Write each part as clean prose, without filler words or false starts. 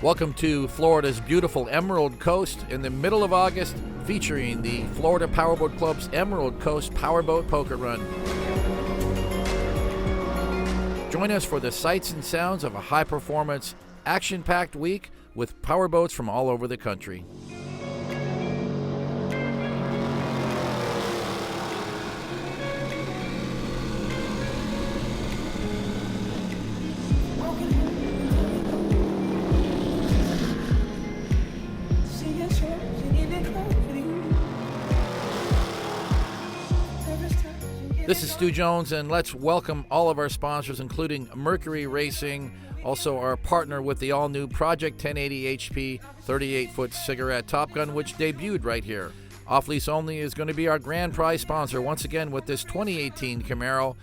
Welcome to Florida's beautiful Emerald Coast in the middle of August, featuring the Florida Powerboat Club's Emerald Coast Powerboat Poker Run. Join us for the sights and sounds of a high-performance, action-packed week with powerboats from all over the country. This is Stu Jones, and let's welcome all of our sponsors, including Mercury Racing, also our partner with the all-new Project 1080 HP 38-foot cigarette Top Gun, which debuted right here. Off-lease Only is going to be our grand prize sponsor once again with this 2018 Camaro.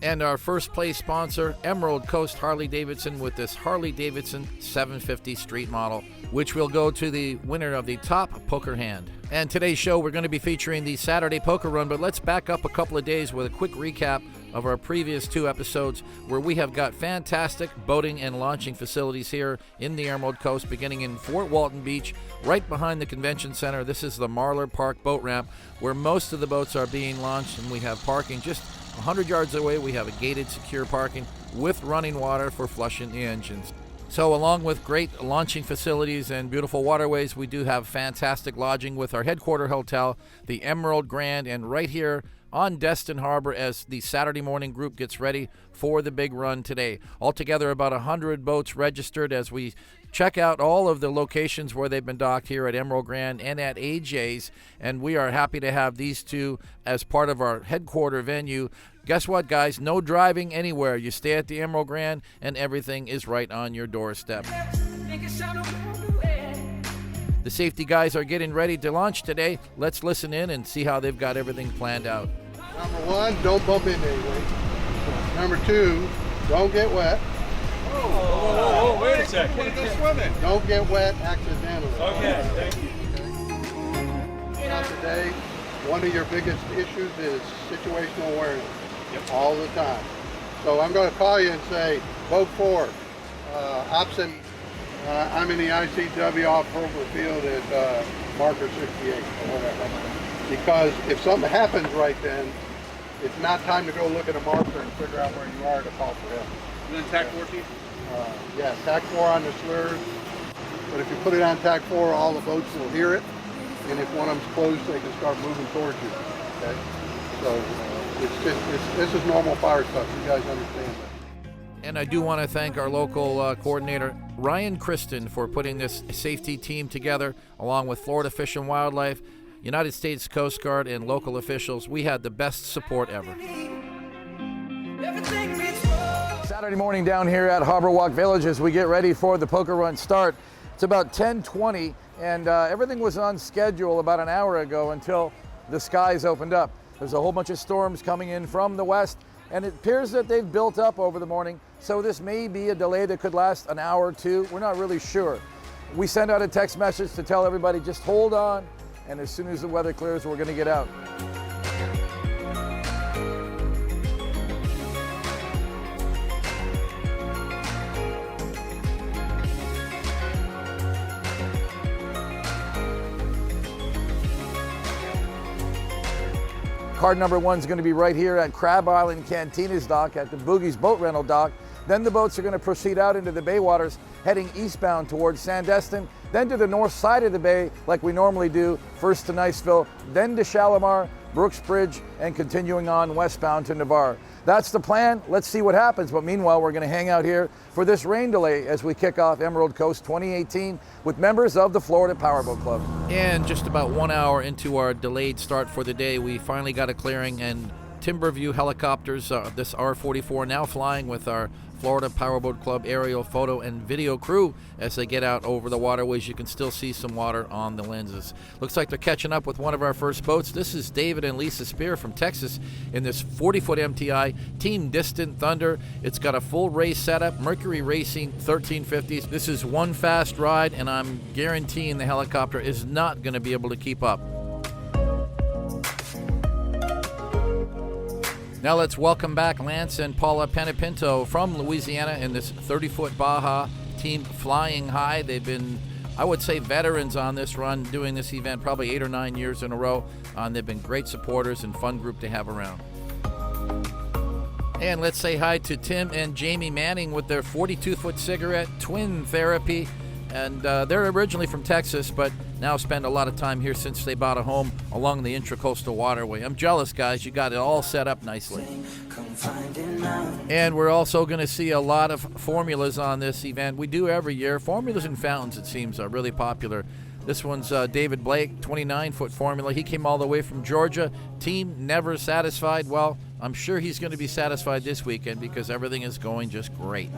And our first place sponsor, Emerald Coast Harley-Davidson, with this Harley-Davidson 750 Street Model, which will go to the winner of the top poker hand. And today's show, we're going to be featuring the Saturday Poker Run, but let's back up a couple of days with a quick recap of our previous two episodes, where we have got fantastic boating and launching facilities here in the Emerald Coast, beginning in Fort Walton Beach, right behind the convention center. This is the Marlar Park boat ramp, where most of the boats are being launched, and we have parking just 100 yards away. We have a gated, secure parking with running water for flushing the engines. So along with great launching facilities and beautiful waterways, we do have fantastic lodging with our headquarter hotel, the Emerald Grand, and right here on Destin Harbor as the Saturday morning group gets ready for the big run today. Altogether, about 100 boats registered as we check out all of the locations where they've been docked here at Emerald Grand and at AJ's, and we are happy to have these two as part of our headquarter venue. Guess what, guys? No driving anywhere. You stay at the Emerald Grand, and everything is right on your doorstep. The safety guys are getting ready to launch today. Let's listen in and see how they've got everything planned out. Number one, don't bump into anything. Number two, don't get wet. Oh, wait a second. Want to go swimming? Don't get wet accidentally. Okay, thank you. Now today, one of your biggest issues is situational awareness. Yep. All the time. So I'm going to call you and say, boat 4, option, I'm in the ICW off Hurlburt Field at marker 68 or whatever. Because if something happens right then, it's not time to go look at a marker and figure out where you are to call for help. And then TAC 14? Yeah, TAC 4 on the slurs. But if you put it on TAC 4, all the boats will hear it. And if one of them's closed, they can start moving towards you. Okay? So this is normal fire stuff. You guys understand that. And I do want to thank our local coordinator, Ryan Kristen, for putting this safety team together, along with Florida Fish and Wildlife, United States Coast Guard, and local officials. We had the best support ever. Saturday morning down here at Harbor Walk Village as we get ready for the poker run start. It's about 10:20, and everything was on schedule about an hour ago until the skies opened up. There's a whole bunch of storms coming in from the west, and it appears that they've built up over the morning, so this may be a delay that could last an hour or two. We're not really sure. We sent out a text message to tell everybody just hold on, and as soon as the weather clears, we're going to get out. Card number 1 is going to be right here at Crab Island Cantina's dock at the Boogie's Boat Rental dock. Then the boats are going to proceed out into the bay waters, heading eastbound towards Sandestin, then to the north side of the bay like we normally do, first to Niceville, then to Shalimar, Brooks Bridge, and continuing on westbound to Navarre. That's the plan. Let's see what happens. But meanwhile, we're going to hang out here for this rain delay as we kick off Emerald Coast 2018 with members of the Florida Powerboat Club. And just about 1 hour into our delayed start for the day, we finally got a clearing, and Timberview helicopters, this R-44 now flying with our Florida Powerboat Club aerial photo and video crew as they get out over the waterways. You can still see some water on the lenses. Looks like they're catching up with one of our first boats. This is David and Lisa Spear from Texas in this 40-foot MTI, Team Distant Thunder. It's got a full race setup, Mercury Racing 1350s. This is one fast ride, and I'm guaranteeing the helicopter is not going to be able to keep up. Now let's welcome back Lance and Paula Penapinto from Louisiana in this 30-foot Baja Team Flying High. They've been, I would say, veterans on this run, doing this event probably 8 or 9 years in a row. They've been great supporters and fun group to have around. And let's say hi to Tim and Jamie Manning with their 42-foot cigarette, Twin Therapy. And they're originally from Texas, but now spend a lot of time here since they bought a home along the Intracoastal Waterway. I'm jealous, guys. You got it all set up nicely. And we're also going to see a lot of formulas on this event. We do every year. Formulas and fountains, it seems, are really popular. This one's David Blake, 29-foot formula. He came all the way from Georgia. Team never satisfied. Well, I'm sure he's going to be satisfied this weekend because everything is going just great.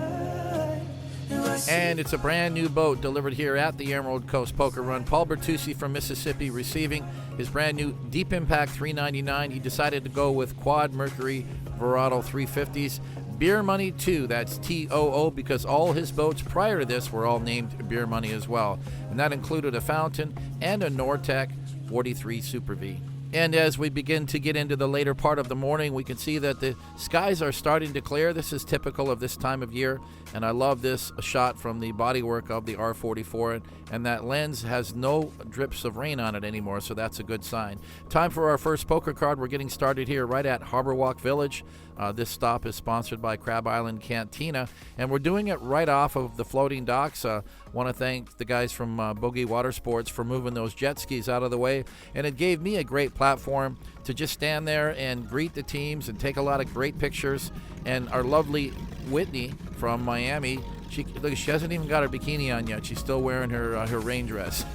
And it's a brand new boat delivered here at the Emerald Coast Poker Run. Paul Bertucci from Mississippi receiving his brand new Deep Impact 399. He decided to go with Quad Mercury Verado 350s. Beer Money 2, that's TOO, because all his boats prior to this were all named Beer Money as well. And that included a fountain and a Nortec 43 Super V. And as we begin to get into the later part of the morning, we can see that the skies are starting to clear. This is typical of this time of year, and I love this shot from the bodywork of the R44, and that lens has no drips of rain on it anymore, so that's a good sign. Time for our first poker card. We're getting started here right at Harbor Walk Village. This stop is sponsored by Crab Island Cantina, and we're doing it right off of the floating docks. Want to thank the guys from Boogie Water Sports for moving those jet skis out of the way, and it gave me a great platform to just stand there and greet the teams and take a lot of great pictures. And our lovely Whitney from Miami, she hasn't even got her bikini on yet. She's still wearing her rain dress.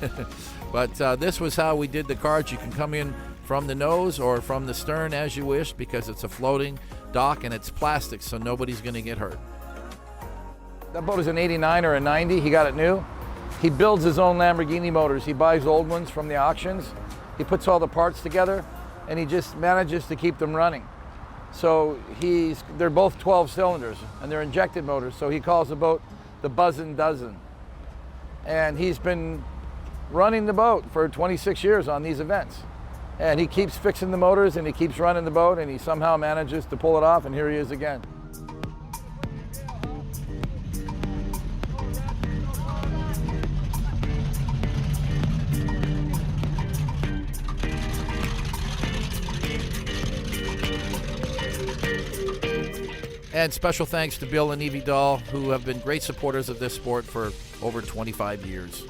But this was how we did the cards. You can come in from the nose or from the stern as you wish, because it's a floating dock and it's plastic, so nobody's going to get hurt. That boat is an 89 or a 90. He got it new. He builds his own Lamborghini motors. He buys old ones from the auctions. He puts all the parts together, and he just manages to keep them running. So they're both 12 cylinders, and they're injected motors. So he calls the boat the Buzzin' Dozen. And he's been running the boat for 26 years on these events. And he keeps fixing the motors, and he keeps running the boat, and he somehow manages to pull it off, and here he is again. And special thanks to Bill and Evie Dahl, who have been great supporters of this sport for over 25 years.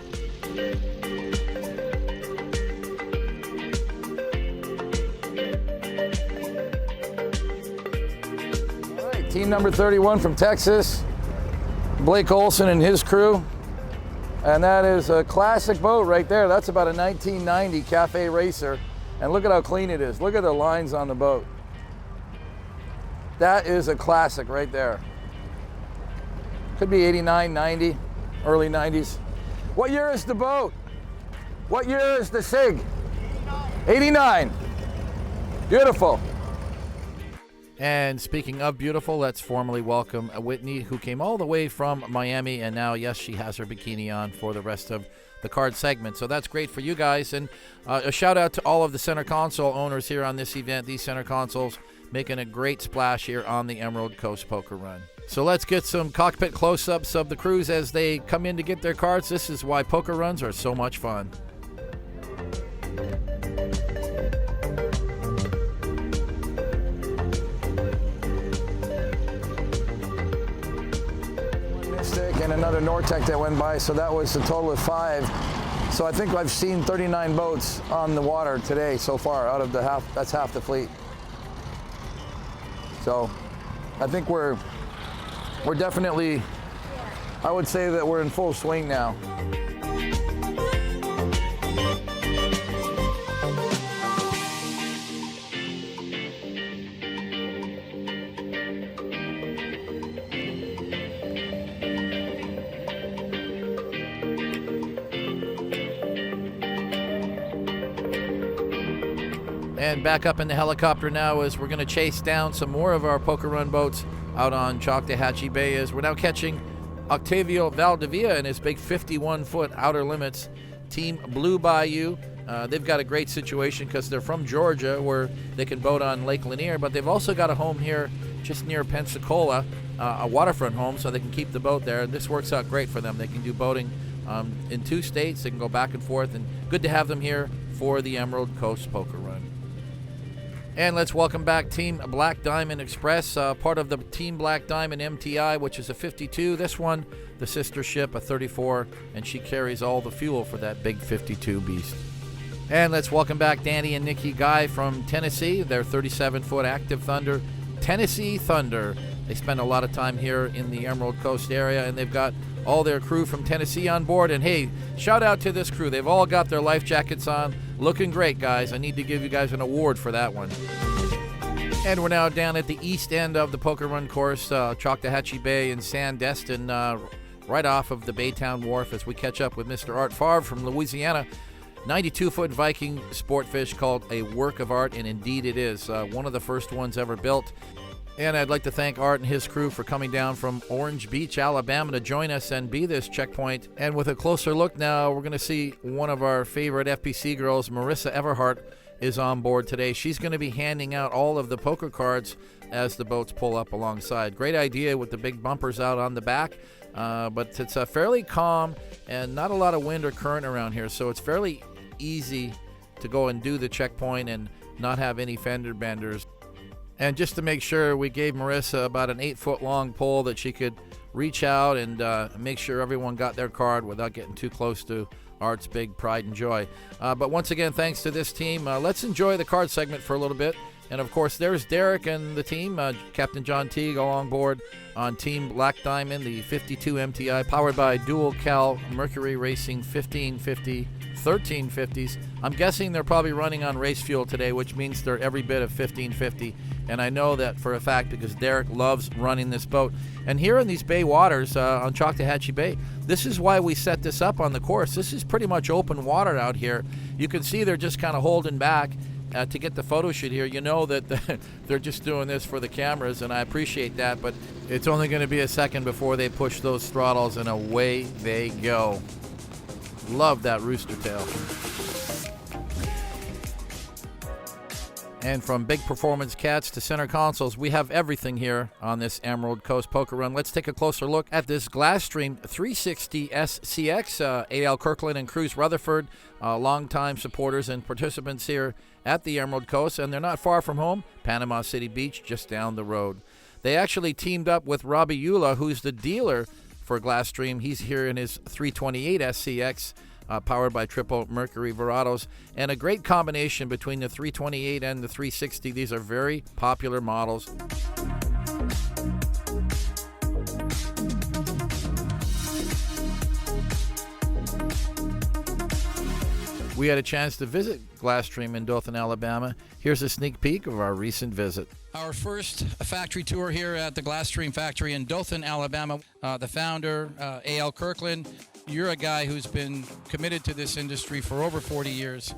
All right, team number 31 from Texas, Blake Olson and his crew. And that is a classic boat right there. That's about a 1990 Cafe Racer. And look at how clean it is. Look at the lines on the boat. That is a classic right there. Could be 89, 90, early 90s. What year is the boat? What year is the SIG? 89. Beautiful. And speaking of beautiful, let's formally welcome Whitney, who came all the way from Miami, and now, yes, she has her bikini on for the rest of the card segment. So that's great for you guys. And a shout out to all of the center console owners here on this event. These center consoles making a great splash here on the Emerald Coast Poker Run. So let's get some cockpit close-ups of the crews as they come in to get their cards. This is why poker runs are so much fun. One Mystic and another Nortec that went by, so that was a total of 5. So I think I've seen 39 boats on the water today so far out of the half. That's half the fleet. So I think we're definitely, I would say that we're in full swing now. And back up in the helicopter now as we're going to chase down some more of our poker run boats out on Choctawhatchee Bay, as we're now catching Octavio Valdivia and his big 51-foot Outer Limits Team Blue Bayou. They've got a great situation because they're from Georgia, where they can boat on Lake Lanier, but they've also got a home here just near Pensacola, a waterfront home, so they can keep the boat there. And this works out great for them. They can do boating in 2 states. They can go back and forth, and good to have them here for the Emerald Coast Poker Run. And let's welcome back Team Black Diamond Express, part of the Team Black Diamond MTI, which is a 52. This one, the sister ship, a 34, and she carries all the fuel for that big 52 beast. And let's welcome back Danny and Nikki Guy from Tennessee, their 37-foot Active Thunder, Tennessee Thunder. They spend a lot of time here in the Emerald Coast area, and they've got all their crew from Tennessee on board. And hey, shout out to this crew. They've all got their life jackets on. Looking great, guys. I need to give you guys an award for that one. And we're now down at the east end of the Poker Run course, Choctawhatchee Bay in Sandestin, right off of the Baytown Wharf, as we catch up with Mr. Art Favre from Louisiana. 92-foot Viking sport fish called a work of art, and indeed it is. One of the first ones ever built. And I'd like to thank Art and his crew for coming down from Orange Beach, Alabama to join us and be this checkpoint. And with a closer look now, we're going to see one of our favorite FPC girls, Marissa Everhart, is on board today. She's going to be handing out all of the poker cards as the boats pull up alongside. Great idea with the big bumpers out on the back, but it's fairly calm and not a lot of wind or current around here, so it's fairly easy to go and do the checkpoint and not have any fender benders. And just to make sure, we gave Marissa about an 8-foot long pole that she could reach out and make sure everyone got their card without getting too close to Art's big pride and joy. But once again, thanks to this team. Let's enjoy the card segment for a little bit. And of course, there's Derek and the team, Captain John Teague, all on board on Team Black Diamond, the 52 MTI, powered by Dual Cal Mercury Racing 1550 1350s. I'm guessing they're probably running on race fuel today, which means they're every bit of 1550. And I know that for a fact because Derek loves running this boat. And here in these bay waters on Choctawhatchee Bay, this is why we set this up on the course. This is pretty much open water out here. You can see they're just kind of holding back to get the photo shoot here. You know that they're just doing this for the cameras, and I appreciate that, but it's only going to be a second before they push those throttles, and away they go. Love that rooster tail. And from big performance cats to center consoles, we have everything here on this Emerald Coast Poker Run. Let's take a closer look at this Glasstream 360 SCX. A.L. Kirkland and Cruz Rutherford, longtime supporters and participants here at the Emerald Coast, and they're not far from home, Panama City Beach, just down the road. They actually teamed up with Robbie Eula, who's the dealer for Glasstream. He's here in his 328 SCX. Powered by triple Mercury Verados, and a great combination between the 328 and the 360. These are very popular models. We had a chance to visit Glasstream in Dothan, Alabama. Here's a sneak peek of our recent visit. Our first factory tour here at the Glasstream factory in Dothan, Alabama. The founder, A.L. Kirkland. You're a guy who's been committed to this industry for over 40 years.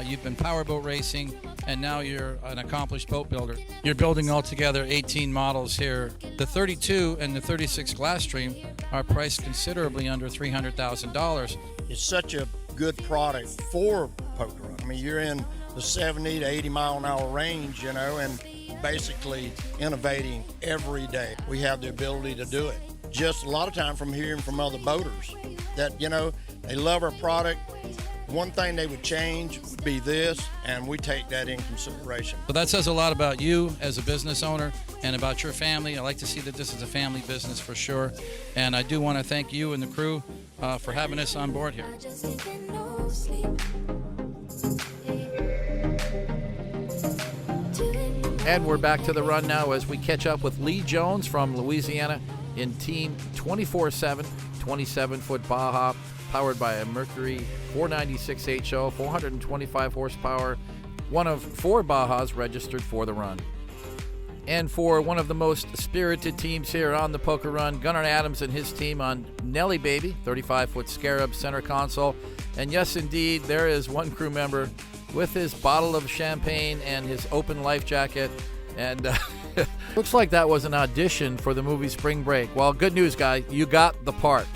You've been powerboat racing, and now you're an accomplished boat builder. You're building altogether 18 models here. The 32 and the 36 Glasstream are priced considerably under $300,000. It's such a good product for poker. I mean, you're in the 70 to 80 mile an hour range, you know, and basically innovating every day. We have the ability to do it. Just a lot of time from hearing from other boaters that, you know, they love our product. One thing they would change would be this, and we take that in consideration. So that says a lot about you as a business owner and about your family. I like to see that this is a family business for sure. And I do want to thank you and the crew for having us on board here. And we're back to the run now as we catch up with Lee Jones from Louisiana in Team 24/7, 27-foot Baja, powered by a Mercury 496 HO, 425 horsepower, one of 4 Bajas registered for the run. And for one of the most spirited teams here on the Poker Run, Gunnar Adams and his team on Nelly Baby, 35-foot Scarab center console. And yes, indeed, there is one crew member with his bottle of champagne and his open life jacket. And looks like that was an audition for the movie Spring Break. Well, good news, guys. You got the part.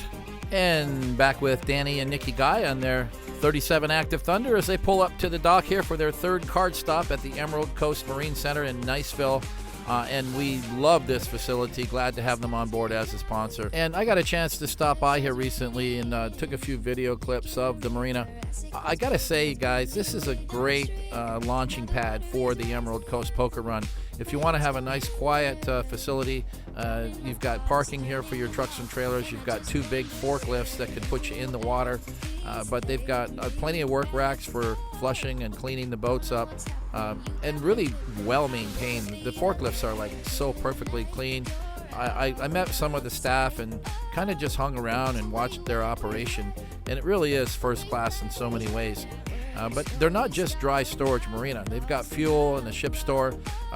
And back with Danny and Nikki Guy on their 37 Active Thunder as they pull up to the dock here for their third card stop at the Emerald Coast Marine Center in Niceville, And we love this facility. Glad to have them on board as a sponsor. And I got a chance to stop by here recently and took a few video clips of the marina. I gotta say, guys, this is a great launching pad for the Emerald Coast Poker Run. If you want to have a nice quiet facility, you've got parking here for your trucks and trailers. You've got 2 big forklifts that can put you in the water, but they've got plenty of work racks for flushing and cleaning the boats up, and really well maintained. The forklifts are like so perfectly clean. I met some of the staff and kind of just hung around and watched their operation, and it really is first class in so many ways. But they're not just dry storage marina. They've got fuel and a ship store.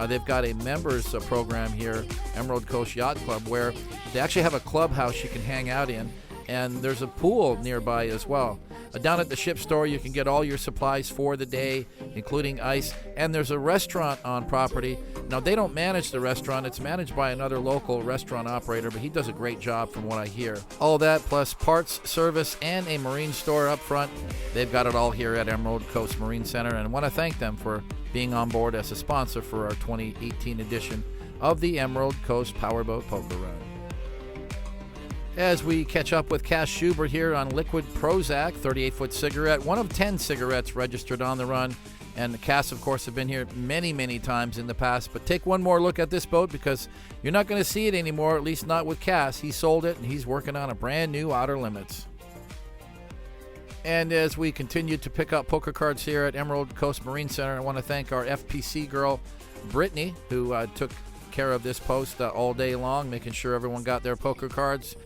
They've got a members program here, Emerald Coast Yacht Club, where they actually have a clubhouse you can hang out in, and there's a pool nearby as well. Down at the ship store, you can get all your supplies for the day, including ice, and there's a restaurant on property. Now, they don't manage the restaurant. It's managed by another local restaurant operator, but he does a great job from what I hear. All that plus parts, service, and a marine store up front. They've got it all here at Emerald Coast Marine Center, and I want to thank them for being on board as a sponsor for our 2018 edition of the Emerald Coast Powerboat Poker Run. As we catch up with Cass Schubert here on Liquid Prozac, 38-foot cigarette, one of 10 cigarettes registered on the run. And Cass, of course, have been here many, many times in the past. But take one more look at this boat because you're not going to see it anymore, at least not with Cass. He sold it, and he's working on a brand new Outer Limits. And as we continue to pick up poker cards here at Emerald Coast Marine Center, I want to thank our FPC girl, Brittany, who took care of this post all day long, making sure everyone got their poker cards.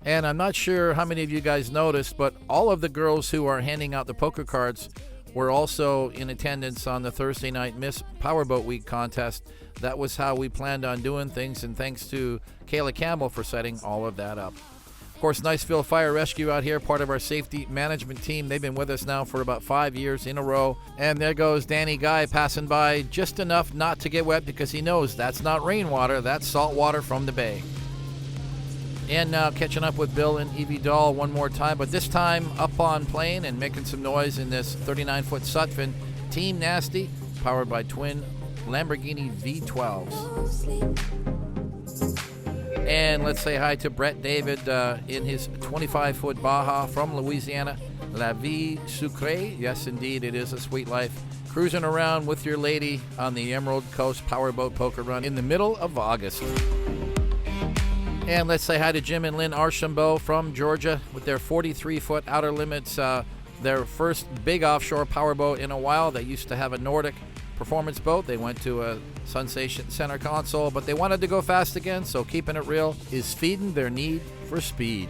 And I'm not sure how many of you guys noticed, but all of the girls who are handing out the poker cards were also in attendance on the Thursday night Miss Powerboat Week contest. That was how we planned on doing things, and thanks to Kayla Campbell for setting all of that up. Of course, Niceville Fire Rescue out here, part of our safety management team. They've been with us now for about 5 years in a row. And there goes Danny Guy passing by just enough not to get wet because he knows that's not rainwater, that's salt water from the bay. And now catching up with Bill and Evie Dahl one more time, but this time up on plane and making some noise in this 39-foot Sutphin Team Nasty, powered by twin Lamborghini V12s. And let's say hi to Brett David in his 25-foot Baja from Louisiana. La Vie Sucrée, yes indeed, it is a sweet life. Cruising around with your lady on the Emerald Coast Powerboat Poker Run in the middle of August. And let's say hi to Jim and Lynn Archambault from Georgia with their 43-foot Outer Limits, their first big offshore powerboat in a while. They used to have a Nordic performance boat. They went to a Sensation center console, but they wanted to go fast again, so keeping it real is feeding their need for speed.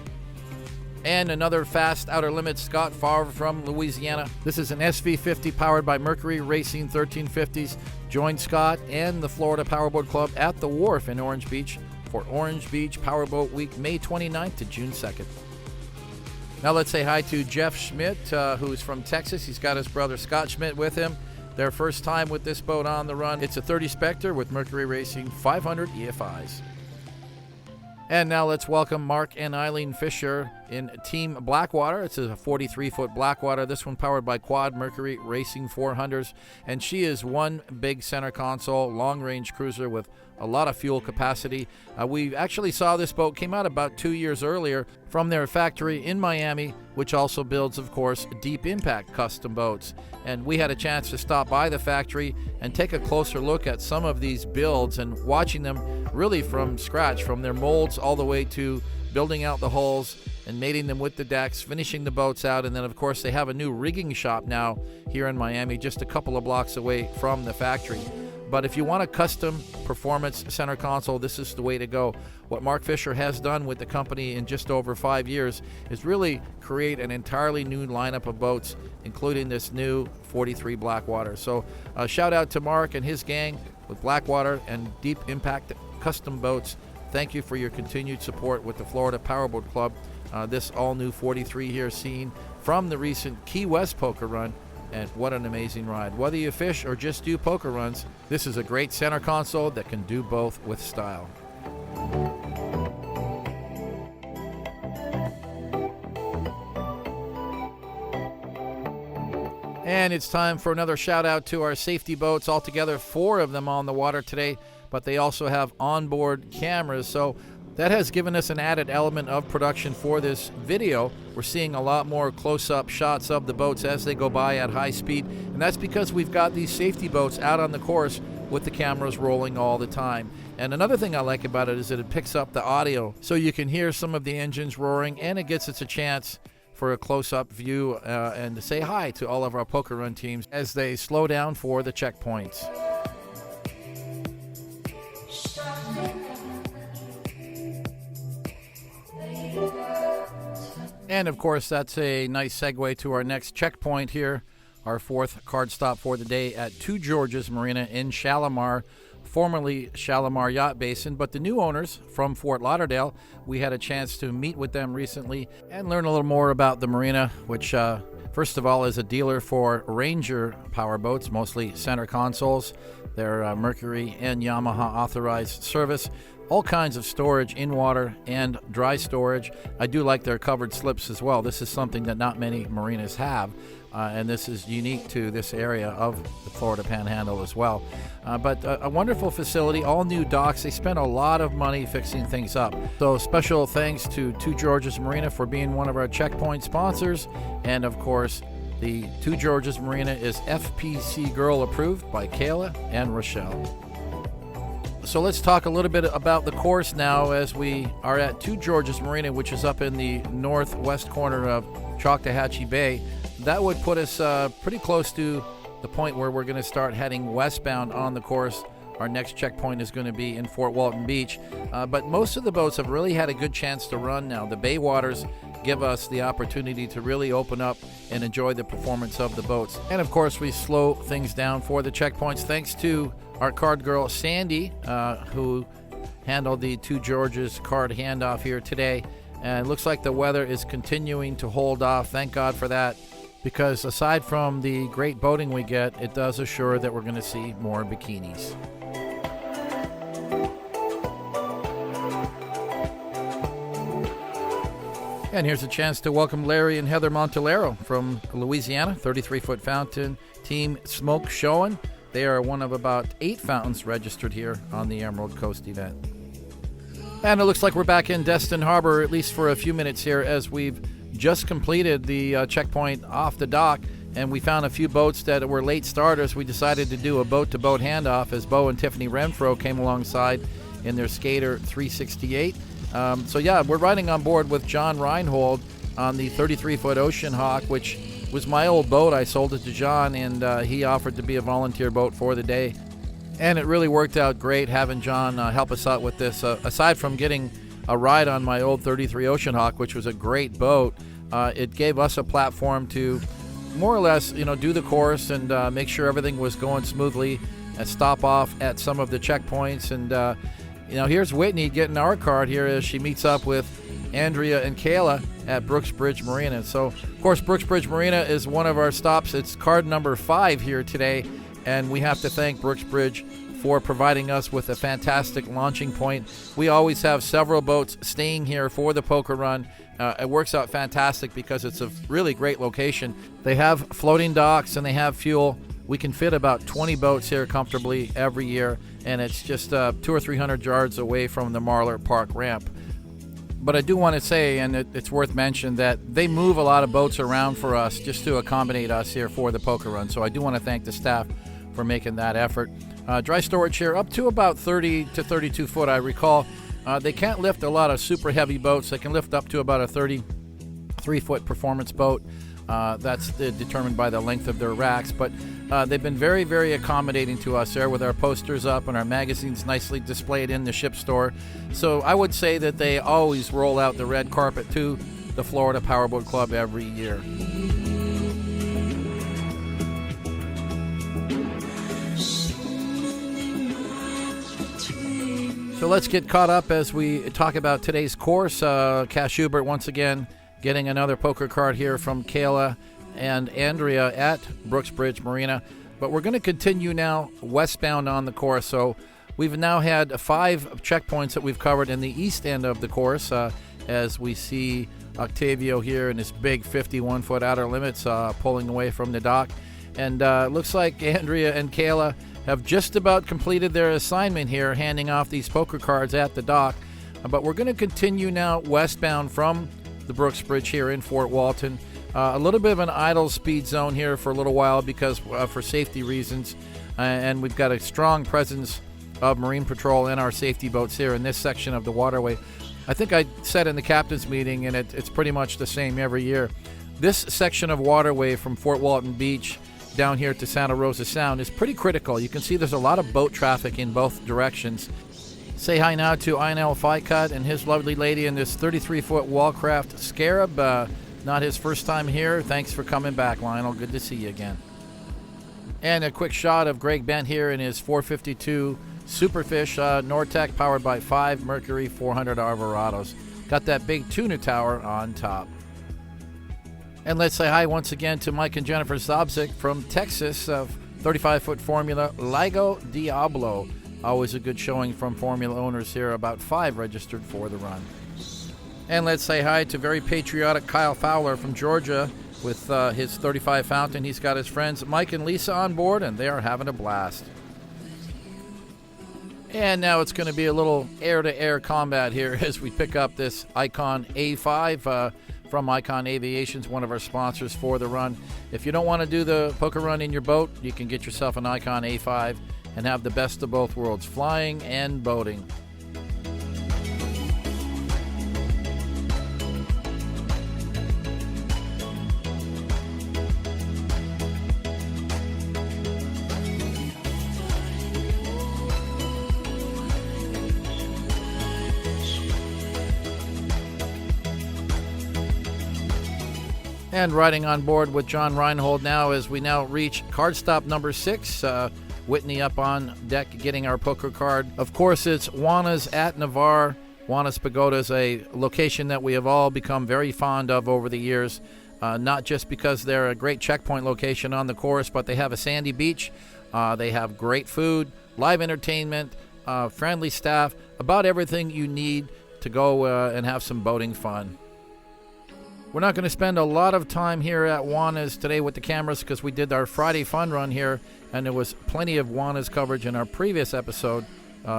And another fast Outer Limits, Scott Favre from Louisiana. This is an SV50 powered by Mercury Racing 1350s. Join Scott and the Florida Powerboat Club at the wharf in Orange Beach for Orange Beach Powerboat Week, May 29th to June 2nd. Now let's say hi to Jeff Schmidt, who's from Texas. He's got his brother Scott Schmidt with him. Their first time with this boat on the run. It's a 30 Spectre with Mercury Racing 500 EFIs. And now let's welcome Mark and Eileen Fisher in Team Blackwater. It's a 43-foot Blackwater. This one powered by Quad Mercury Racing 400s. And she is one big center console, long-range cruiser with a lot of fuel capacity. We actually saw this boat, came out about 2 years earlier from their factory in Miami, which also builds, of course, deep impact custom boats. And we had a chance to stop by the factory and take a closer look at some of these builds and watching them really from scratch, from their molds all the way to building out the hulls and mating them with the decks, finishing the boats out. And then, of course, they have a new rigging shop now here in Miami, just a couple of blocks away from the factory. But if you want a custom performance center console, this is the way to go. What Mark Fisher has done with the company in just over 5 years is really create an entirely new lineup of boats, including this new 43 Blackwater. So shout out to Mark and his gang with Blackwater and Deep Impact Custom Boats. Thank you for your continued support with the Florida Powerboat Club. This all-new 43 here seen from the recent Key West poker run. And what an amazing ride. Whether you fish or just do poker runs, this is a great center console that can do both with style. And it's time for another shout out to our safety boats. Altogether, 4 of them on the water today. but they also have onboard cameras. So that has given us an added element of production for this video. We're seeing a lot more close-up shots of the boats as they go by at high speed, and that's because we've got these safety boats out on the course with the cameras rolling all the time. And another thing I like about it is that it picks up the audio, so you can hear some of the engines roaring, and it gets us a chance for a close-up view and to say hi to all of our poker run teams as they slow down for the checkpoints. And of course, that's a nice segue to our next checkpoint here, our fourth card stop for the day at Two Georges Marina in Shalimar, formerly Shalimar Yacht Basin, but the new owners from Fort Lauderdale. We had a chance to meet with them recently and learn a little more about the marina, which first of all is a dealer for Ranger powerboats, mostly center consoles. They're Mercury and Yamaha authorized service. All kinds of storage, in water and dry storage. I do like their covered slips as well. This is something that not many marinas have, and this is unique to this area of the Florida Panhandle as well. But a wonderful facility, all new docks. They spent a lot of money fixing things up. So special thanks to Two Georges Marina for being one of our checkpoint sponsors. And of course, the Two Georges Marina is FPC Girl approved by Kayla and Rochelle. So let's talk a little bit about the course now as we are at Two Georges Marina, which is up in the northwest corner of Choctawhatchee Bay. That would put us pretty close to the point where we're going to start heading westbound on the course. Our next checkpoint is going to be in Fort Walton Beach. But most of the boats have really had a good chance to run now. The bay waters give us the opportunity to really open up and enjoy the performance of the boats. And of course, we slow things down for the checkpoints thanks to our card girl Sandy, who handled the Two Georges card handoff here today. And it looks like the weather is continuing to hold off. Thank God for that, because aside from the great boating we get, it does assure that we're going to see more bikinis. And here's a chance to welcome Larry and Heather Montalero from Louisiana, 33-foot fountain, Team Smoke Showing. They are one of about 8 fountains registered here on the Emerald Coast event. And it looks like we're back in Destin Harbor, at least for a few minutes here, as we've just completed the checkpoint off the dock, and we found a few boats that were late starters. We decided to do a boat-to-boat handoff as Bo and Tiffany Renfro came alongside in their Skater 368. So yeah, we're riding on board with John Reinhold on the 33-foot Ocean Hawk, which was my old boat. I sold it to John, and he offered to be a volunteer boat for the day. And it really worked out great having John help us out with this. Aside from getting a ride on my old 33 Ocean Hawk, which was a great boat, it gave us a platform to more or less, do the course and make sure everything was going smoothly and stop off at some of the checkpoints. And, here's Whitney getting our card here as she meets up with Andrea and Kayla at Brooksbridge Marina. So, of course, Brooksbridge Marina is one of our stops. It's card number 5 here today, and we have to thank Brooksbridge for providing us with a fantastic launching point. We always have several boats staying here for the poker run. It works out fantastic because it's a really great location. They have floating docks and they have fuel. We can fit about 20 boats here comfortably every year, and it's just 200 or 300 yards away from the Marler Park ramp. But I do want to say, and it's worth mentioning, that they move a lot of boats around for us just to accommodate us here for the poker run. So I do want to thank the staff for making that effort. Dry storage here up to about 30 to 32 foot, I recall. They can't lift a lot of super heavy boats. They can lift up to about a 33-foot performance boat. That's determined by the length of their racks. But they've been very, very accommodating to us there with our posters up and our magazines nicely displayed in the ship store. So I would say that they always roll out the red carpet to the Florida Powerboat Club every year. So let's get caught up as we talk about today's course. Cass Schubert once again getting another poker card here from Kayla and Andrea at Brooksbridge Marina. But we're going to continue now westbound on the course. So we've now had 5 checkpoints that we've covered in the east end of the course as we see Octavio here in his big 51-foot outer limits pulling away from the dock. And looks like Andrea and Kayla have just about completed their assignment here, handing off these poker cards at the dock. But we're going to continue now westbound from the Brooks Bridge here in Fort Walton. A little bit of an idle speed zone here for a little while because for safety reasons. And we've got a strong presence of Marine Patrol and our safety boats here in this section of the waterway. I think I said in the captain's meeting, and it's pretty much the same every year. This section of waterway from Fort Walton Beach down here to Santa Rosa Sound is pretty critical. You can see there's a lot of boat traffic in both directions. Say hi now to Inel Ficut and his lovely lady in this 33-foot Wallcraft Scarab. Not his first time here. Thanks for coming back, Lionel. Good to see you again. And a quick shot of Greg Bent here in his 452 Superfish Nortec, powered by 5 Mercury 400 Alvarados. Got that big tuna tower on top. And let's say hi once again to Mike and Jennifer Zabzik from Texas of 35-foot Formula Ligo Diablo. Always a good showing from Formula owners here, about 5 registered for the run. And let's say hi to very patriotic Kyle Fowler from Georgia with his 35 Fountain. He's got his friends Mike and Lisa on board, and they are having a blast. And now it's going to be a little air-to-air combat here as we pick up this Icon A5 from Icon Aviations, one of our sponsors for the run. If you don't want to do the poker run in your boat, you can get yourself an Icon A5 and have the best of both worlds, flying and boating. And riding on board with John Reinhold now as we now reach card stop number 6. Whitney up on deck getting our poker card. Of course, it's Juana's at Navarre. Juana's Pagoda is a location that we have all become very fond of over the years. Not just because they're a great checkpoint location on the course, but they have a sandy beach. They have great food, live entertainment, friendly staff, about everything you need to go and have some boating fun. We're not going to spend a lot of time here at Juana's today with the cameras because we did our Friday fun run here, and there was plenty of Juana's coverage in our previous episode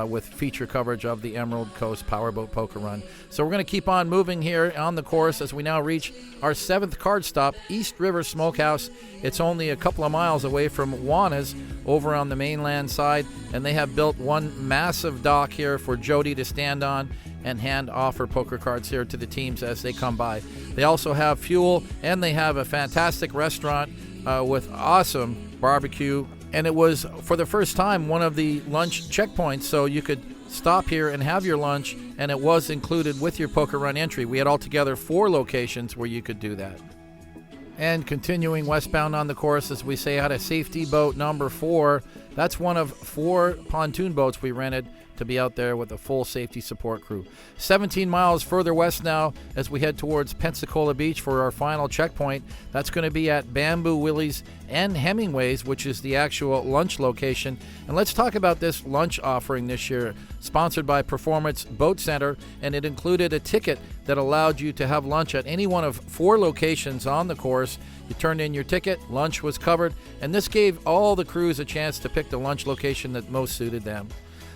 with feature coverage of the Emerald Coast Powerboat Poker Run. So we're going to keep on moving here on the course as we now reach our 7th card stop, East River Smokehouse. It's only a couple of miles away from Juana's over on the mainland side, and they have built one massive dock here for Jody to stand on and hand offer poker cards here to the teams as they come by. They also have fuel, and they have a fantastic restaurant with awesome barbecue. And it was, for the first time, one of the lunch checkpoints, so you could stop here and have your lunch, and it was included with your poker run entry. We had altogether 4 locations where you could do that. And continuing westbound on the course, as we say, out of safety boat number 4. That's one of 4 pontoon boats we rented to be out there with a full safety support crew. 17 miles further west now as we head towards Pensacola Beach for our final checkpoint. That's going to be at Bamboo Willie's and Hemingway's, which is the actual lunch location. And let's talk about this lunch offering this year, sponsored by Performance Boat Center, and it included a ticket that allowed you to have lunch at any one of 4 locations on the course. You turned in your ticket, lunch was covered, and this gave all the crews a chance to pick the lunch location that most suited them.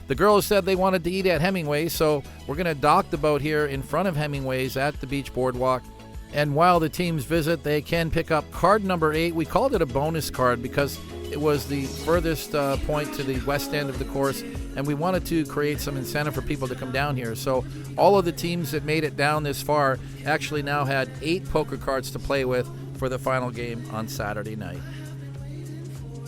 The girls said they wanted to eat at Hemingway's, so we're going to dock the boat here in front of Hemingway's at the beach boardwalk. And while the teams visit, they can pick up card number 8. We called it a bonus card because it was the furthest point to the west end of the course, and we wanted to create some incentive for people to come down here. So all of the teams that made it down this far actually now had 8 poker cards to play with for the final game on Saturday night.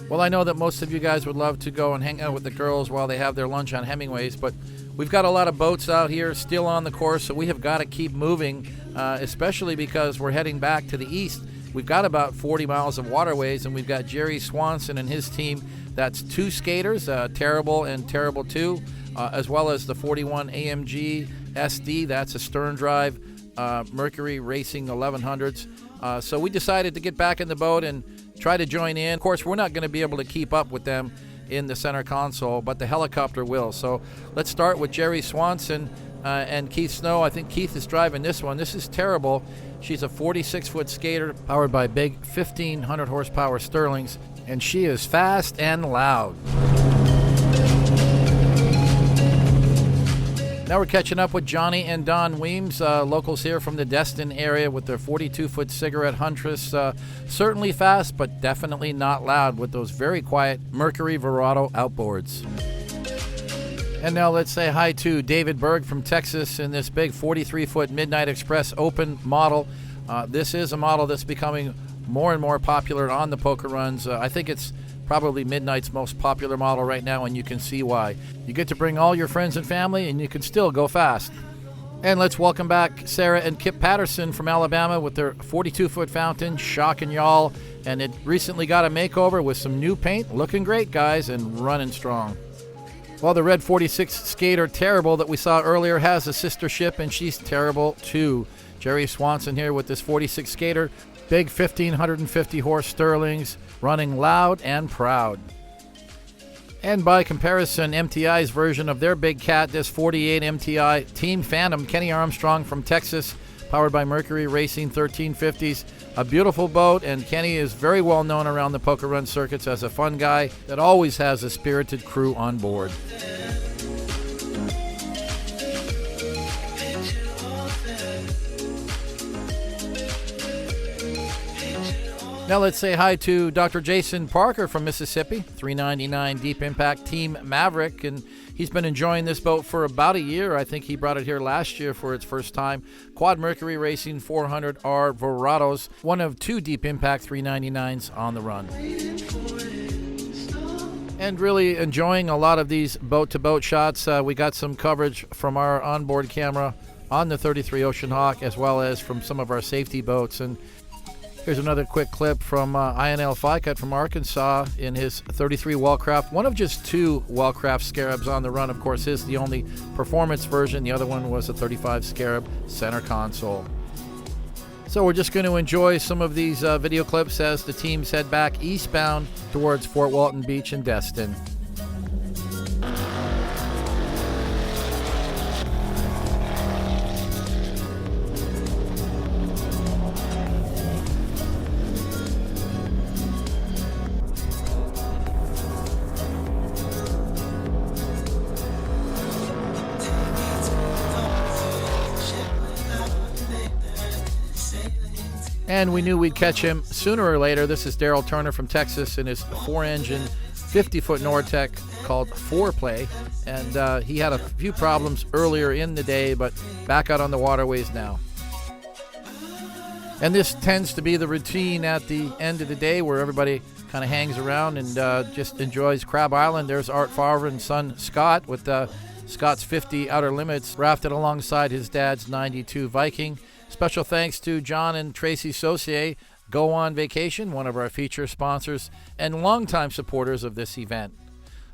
Well, I know that most of you guys would love to go and hang out with the girls while they have their lunch on Hemingway's, but we've got a lot of boats out here still on the course, so we have got to keep moving, especially because we're heading back to the east. We've got about 40 miles of waterways, and we've got Jerry Swanson and his team. That's 2 skaters, Terrible and Terrible 2, as well as the 41 AMG SD. That's a stern drive Mercury Racing 1100s. So we decided to get back in the boat and try to join in. Of course, we're not going to be able to keep up with them in the center console, but the helicopter will. So let's start with Jerry Swanson and Keith Snow. I think Keith is driving this one. This is Terrible. She's a 46-foot skater powered by big 1,500 horsepower Sterlings, and she is fast and loud. Now we're catching up with Johnny and Don Weems, locals here from the Destin area with their 42-foot cigarette huntress. Certainly fast, but definitely not loud with those very quiet Mercury Verado outboards. And now let's say hi to David Berg from Texas in this big 43-foot Midnight Express open model. This is a model that's becoming more and more popular on the poker runs. I think it's probably Midnight's most popular model right now, and you can see why. You get to bring all your friends and family, and you can still go fast. And let's welcome back Sarah and Kip Patterson from Alabama with their 42-foot fountain, Shock and Y'all, and it recently got a makeover with some new paint. Looking great, guys, and running strong. Well, the red 46 Skater Terrible that we saw earlier has a sister ship, and she's terrible too. Jerry Swanson here with this 46 Skater. Big 1,550 horse Sterlings, running loud and proud. And by comparison, MTI's version of their big cat, this 48 MTI Team Phantom, Kenny Armstrong from Texas, powered by Mercury Racing 1350s. A beautiful boat, and Kenny is very well known around the poker run circuits as a fun guy that always has a spirited crew on board. Now let's say hi to Dr. Jason Parker from Mississippi, 399 Deep Impact Team Maverick, and he's been enjoying this boat for about a year. I think he brought it here last year for its first time. Quad Mercury Racing 400R Verados, one of 2 Deep Impact 399s on the run. And really enjoying a lot of these boat-to-boat shots. We got some coverage from our onboard camera on the 33 Ocean Hawk, as well as from some of our safety boats. And here's another quick clip from INL Ficut from Arkansas in his 33 Wellcraft, one of just 2 Wellcraft Scarabs on the run. Of course, his the only performance version. The other one was a 35 Scarab center console. So we're just going to enjoy some of these video clips as the teams head back eastbound towards Fort Walton Beach and Destin. And we knew we'd catch him sooner or later. This is Daryl Turner from Texas in his 4-engine 50-foot Nortec called Foreplay. And he had a few problems earlier in the day, but back out on the waterways now. And this tends to be the routine at the end of the day where everybody kind of hangs around and just enjoys Crab Island. There's Art Favre and son Scott with Scott's 50 Outer Limits rafted alongside his dad's 92 Viking. Special thanks to John and Tracy Saucier, Go On Vacation, one of our feature sponsors and longtime supporters of this event.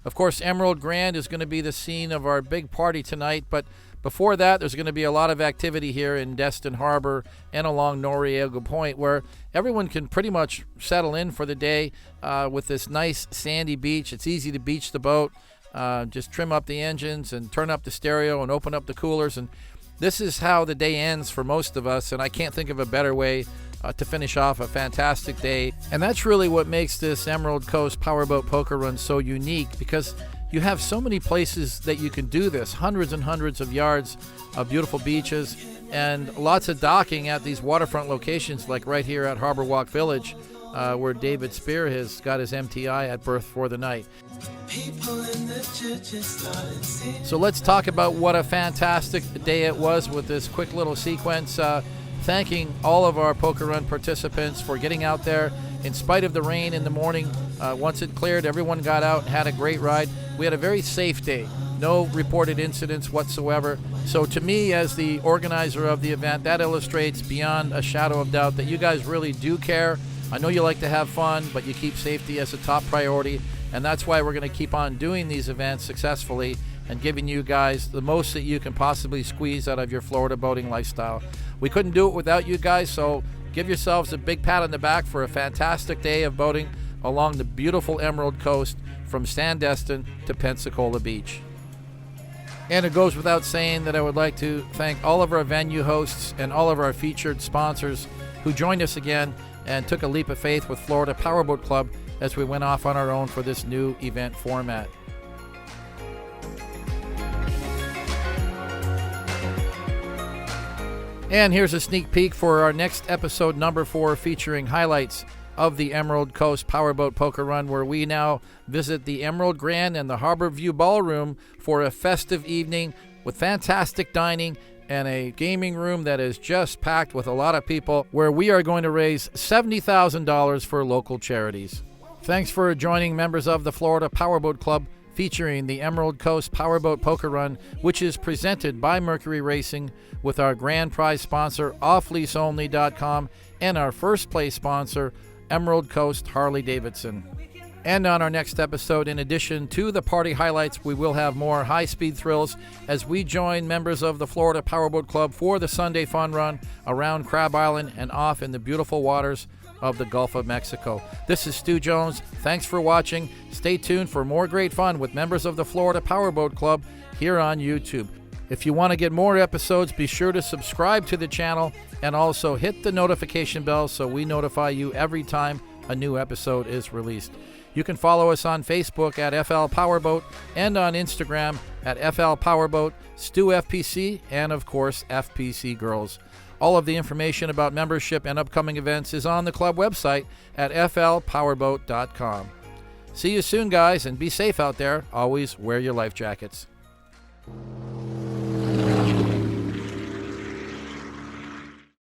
Of course, Emerald Grand is going to be the scene of our big party tonight, but before that, there's going to be a lot of activity here in Destin Harbor and along Noriega Point, where everyone can pretty much settle in for the day with this nice sandy beach. It's easy to beach the boat. Just trim up the engines and turn up the stereo and open up the coolers, and this is how the day ends for most of us, and I can't think of a better way to finish off a fantastic day. And that's really what makes this Emerald Coast Powerboat Poker Run so unique, because you have so many places that you can do this, hundreds and hundreds of yards of beautiful beaches, and lots of docking at these waterfront locations, like right here at Harbor Walk Village, where David Spear has got his MTI at berth for the night. So let's talk about what a fantastic day it was with this quick little sequence. Thanking all of our Poker Run participants for getting out there in spite of the rain in the morning. Once it cleared, everyone got out and had a great ride. We had a very safe day. No reported incidents whatsoever. So to me, as the organizer of the event, that illustrates beyond a shadow of doubt that you guys really do care. I know you like to have fun, but you keep safety as a top priority. And that's why we're going to keep on doing these events successfully and giving you guys the most that you can possibly squeeze out of your Florida boating lifestyle. We couldn't do it without you guys, so give yourselves a big pat on the back for a fantastic day of boating along the beautiful Emerald Coast from Sandestin to Pensacola Beach. And it goes without saying that I would like to thank all of our venue hosts and all of our featured sponsors who joined us again and took a leap of faith with Florida Powerboat Club as we went off on our own for this new event format. And here's a sneak peek for our next episode, number 4, featuring highlights of the Emerald Coast Powerboat Poker Run, where we now visit the Emerald Grand and the Harbor View Ballroom for a festive evening with fantastic dining and a gaming room that is just packed with a lot of people, where we are going to raise $70,000 for local charities. Thanks for joining members of the Florida Powerboat Club, featuring the Emerald Coast Powerboat Poker Run, which is presented by Mercury Racing, with our grand prize sponsor, offleaseonly.com, and our first place sponsor, Emerald Coast Harley-Davidson. And on our next episode, in addition to the party highlights, we will have more high-speed thrills as we join members of the Florida Powerboat Club for the Sunday Fun Run around Crab Island and off in the beautiful waters of the Gulf of Mexico. This is Stu Jones. Thanks for watching. Stay tuned for more great fun with members of the Florida Powerboat Club here on YouTube. If you want to get more episodes, be sure to subscribe to the channel and also hit the notification bell so we notify you every time a new episode is released. You can follow us on Facebook at FL Powerboat and on Instagram at FL Powerboat, Stu FPC, and of course FPC Girls. All of the information about membership and upcoming events is on the club website at flpowerboat.com. See you soon, guys, and be safe out there. Always wear your life jackets.